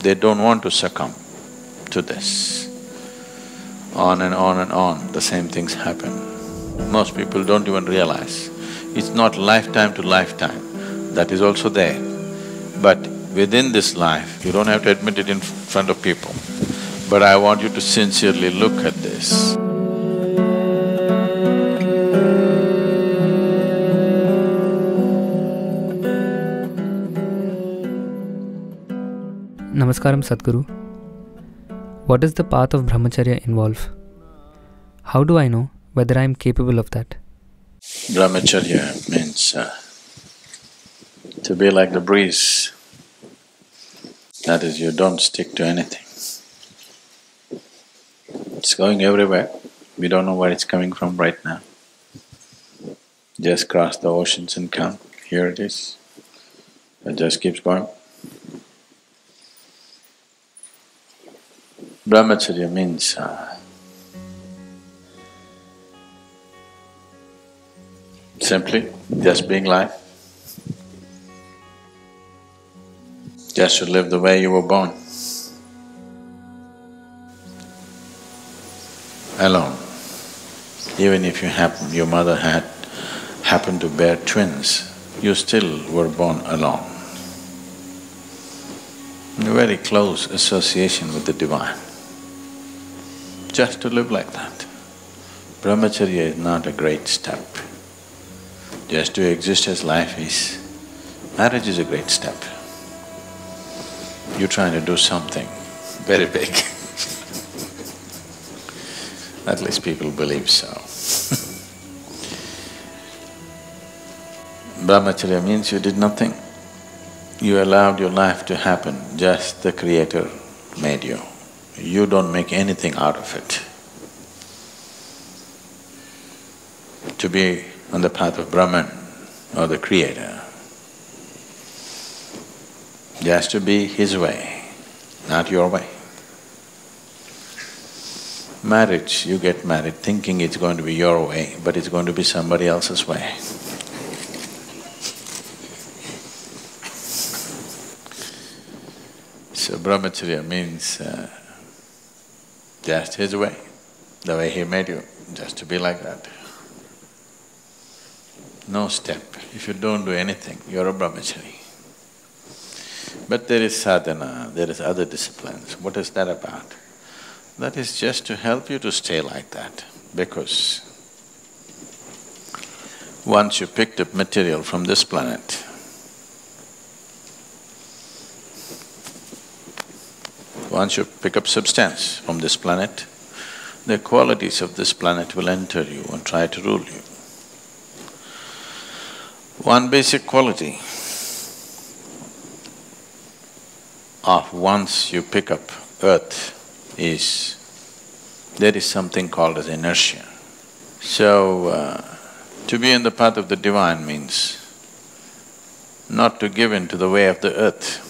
they don't want to succumb to this. On and on and on, the same things happen. Most people don't even realize. It's not lifetime to lifetime, that is also there. But within this life, you don't have to admit it in front of people, but I want you to sincerely look at this. Namaskaram Sadhguru. What does the path of brahmacharya involve? How do I know whether I am capable of that? Brahmacharya means to be like the breeze. That is, you don't stick to anything. It's going everywhere, we don't know where it's coming from right now. Just cross the oceans and come, here it is. It just keeps going. Brahmacharya means simply just being life, just to live the way you were born, alone. Even if your mother happened to bear twins, you still were born alone. A very close association with the divine. Just to live like that. Brahmacharya is not a great step. Just to exist as life is. Marriage is a great step. You're trying to do something very big. At least people believe so. Brahmacharya means you did nothing. You allowed your life to happen, just the Creator made you. You don't make anything out of it. To be on the path of Brahman or the Creator, just to be His way, not your way. Marriage, you get married thinking it's going to be your way, but it's going to be somebody else's way. So brahmacharya means just His way, the way He made you, just to be like that. No step. If you don't do anything, you're a brahmachari. But there is sadhana, there is other disciplines. What is that about? That is just to help you to stay like that, because once you picked up material from this planet, once you pick up substance from this planet, the qualities of this planet will enter you and try to rule you. One basic quality of once you pick up earth is, there is something called as inertia. So, to be in the path of the divine means not to give in to the way of the earth.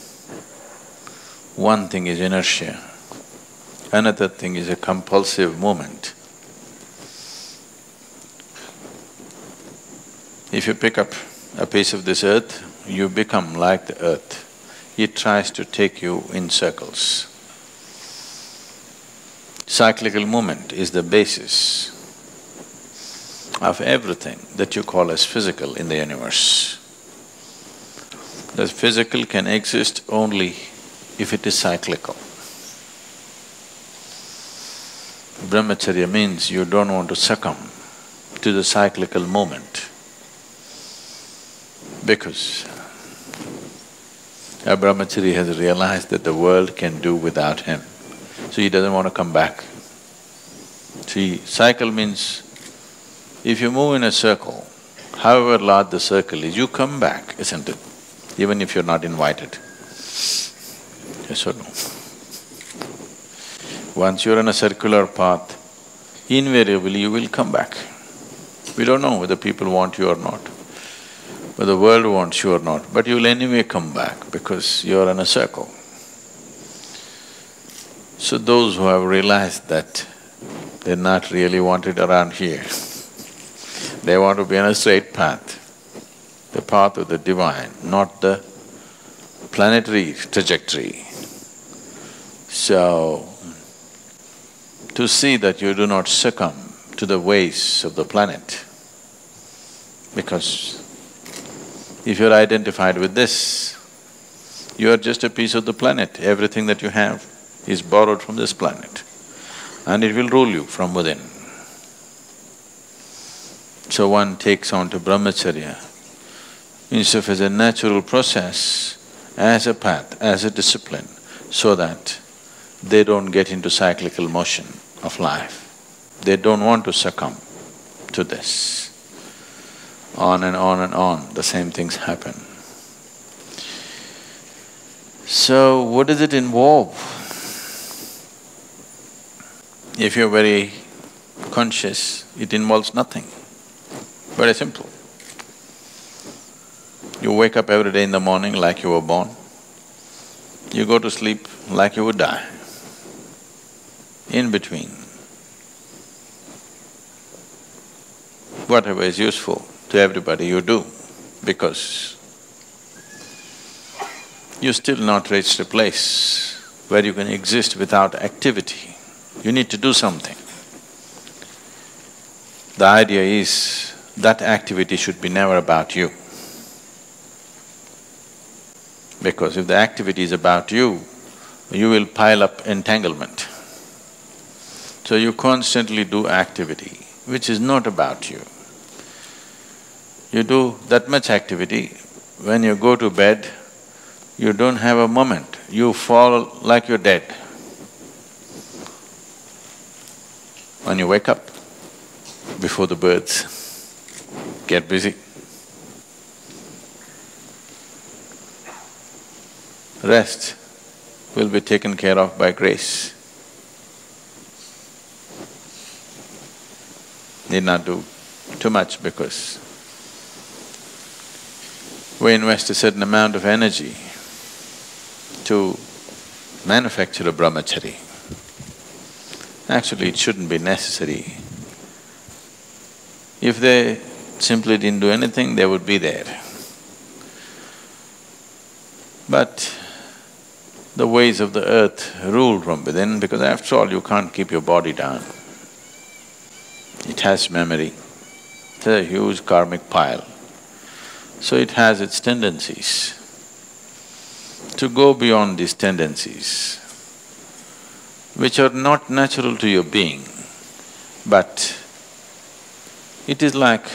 One thing is inertia, another thing is a compulsive movement. If you pick up a piece of this earth, you become like the earth. It tries to take you in circles. Cyclical movement is the basis of everything that you call as physical in the universe. The physical can exist only if it is cyclical. Brahmacharya means you don't want to succumb to the cyclical movement, because a brahmachari has realized that the world can do without him, so he doesn't want to come back. See, cycle means if you move in a circle, however large the circle is, you come back, isn't it? Even if you're not invited. Yes or no? Once you're on a circular path, invariably you will come back. We don't know whether people want you or not, whether the world wants you or not, but you'll anyway come back because you're in a circle. So those who have realized that they're not really wanted around here, they want to be on a straight path, the path of the divine, not the planetary trajectory. So, to see that you do not succumb to the ways of the planet, because if you're identified with this, you are just a piece of the planet. Everything that you have is borrowed from this planet and it will rule you from within. So one takes on to brahmacharya instead of as a natural process, as a path, as a discipline, so that they don't get into cyclical motion of life. They don't want to succumb to this. On and on and on, the same things happen. So, what does it involve? If you're very conscious, it involves nothing. Very simple. You wake up every day in the morning like you were born. You go to sleep like you would die. In between, whatever is useful to everybody you do, because you still not reached a place where you can exist without activity. You need to do something. The idea is that activity should be never about you. Because if the activity is about you, you will pile up entanglement. So you constantly do activity which is not about you. You do that much activity, when you go to bed, you don't have a moment, you fall like you're dead. When you wake up, before the birds, get busy. Rest will be taken care of by grace. Need not do too much because we invest a certain amount of energy to manufacture a brahmachari. Actually, it shouldn't be necessary. If they simply didn't do anything, they would be there. But the ways of the earth rule from within, because after all, you can't keep your body down. It has memory, it's a huge karmic pile. So it has its tendencies. To go beyond these tendencies, which are not natural to your being, but it is like…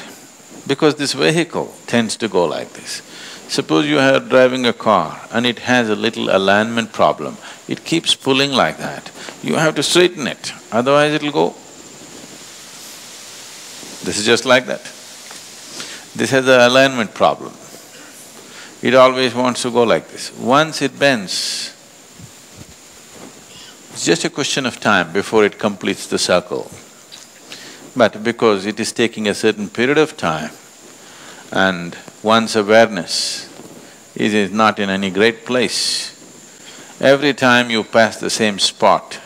because this vehicle tends to go like this. Suppose you are driving a car and it has a little alignment problem, it keeps pulling like that. You have to straighten it, otherwise it'll go. This is just like that. This has an alignment problem. It always wants to go like this. Once it bends, it's just a question of time before it completes the circle. But because it is taking a certain period of time and one's awareness is not in any great place, every time you pass the same spot,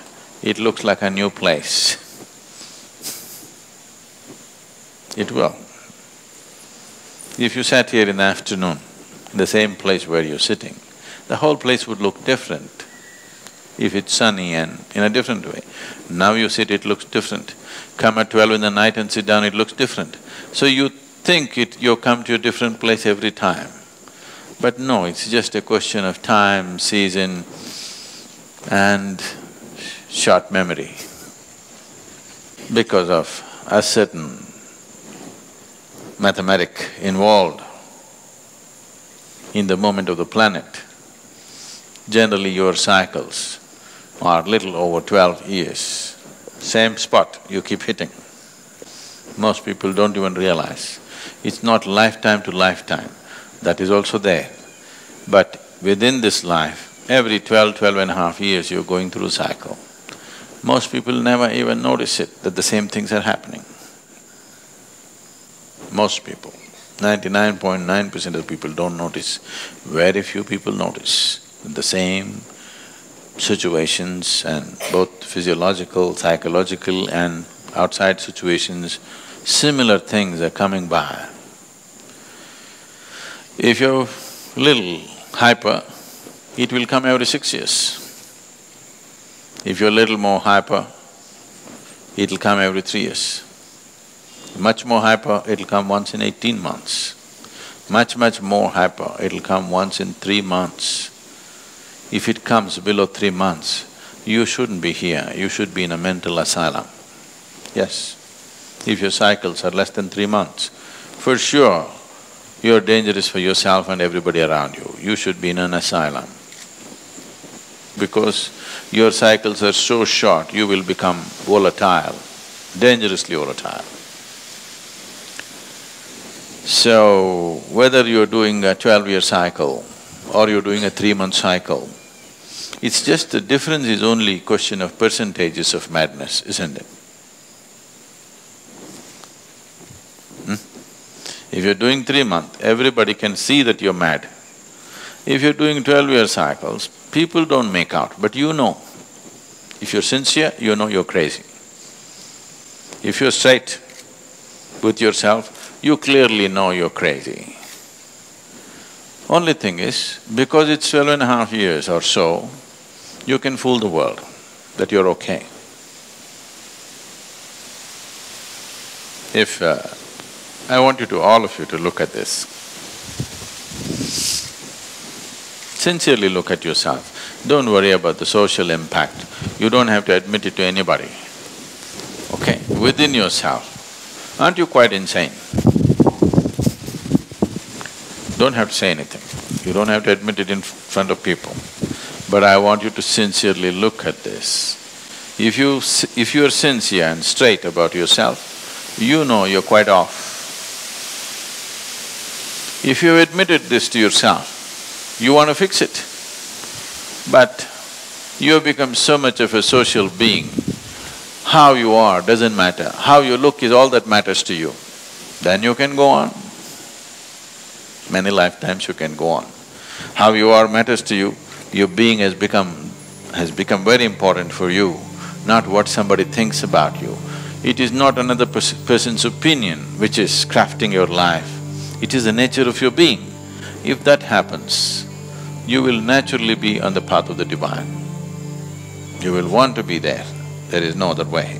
it looks like a new place. It will. If you sat here in the afternoon, the same place where you're sitting, the whole place would look different if it's sunny and in a different way. Now you sit, it looks different. Come at 12 in the night and sit down, it looks different. So you think you come to a different place every time. But no, it's just a question of time, season and short memory. Because of a certain mathematic involved in the movement of the planet, generally your cycles are little over 12 years. Same spot you keep hitting. Most people don't even realize. It's not lifetime to lifetime, that is also there. But within this life, every 12.5 years you're going through a cycle. Most people never even notice it, that the same things are happening. Most people, 99.9% of the people don't notice. Very few people notice the same situations, and both physiological, psychological and outside situations, similar things are coming by. If you're little hyper, it will come every 6 years. If you're a little more hyper, it'll come every 3 years. Much more hyper, it'll come once in 18 months. Much more hyper, it'll come once in 3 months. If it comes below 3 months, you shouldn't be here, you should be in a mental asylum. Yes, if your cycles are less than 3 months, for sure, you're dangerous for yourself and everybody around you. You should be in an asylum. Because your cycles are so short, you will become volatile, dangerously volatile. So, whether you're doing a 12-year cycle or you're doing a 3-month cycle, it's just the difference is only a question of percentages of madness, isn't it? If you're doing 3 months, everybody can see that you're mad. If you're doing 12-year cycles, people don't make out, but you know. If you're sincere, you know you're crazy. If you're straight with yourself, you clearly know you're crazy. Only thing is, because it's 12.5 years or so, you can fool the world that you're okay. If I want you to, all of you to look at this. Sincerely look at yourself. Don't worry about the social impact. You don't have to admit it to anybody. Okay, within yourself, aren't you quite insane? Don't have to say anything. You don't have to admit it in front of people. But I want you to sincerely look at this. If you're sincere and straight about yourself, you know you're quite off. If you've admitted this to yourself, you want to fix it. But you have become so much of a social being, how you are doesn't matter, how you look is all that matters to you. Then you can go on. Many lifetimes you can go on. How you are matters to you, your being has become very important for you, not what somebody thinks about you. It is not another person's opinion which is crafting your life. It is the nature of your being. If that happens, you will naturally be on the path of the divine. You will want to be there. There is no other way.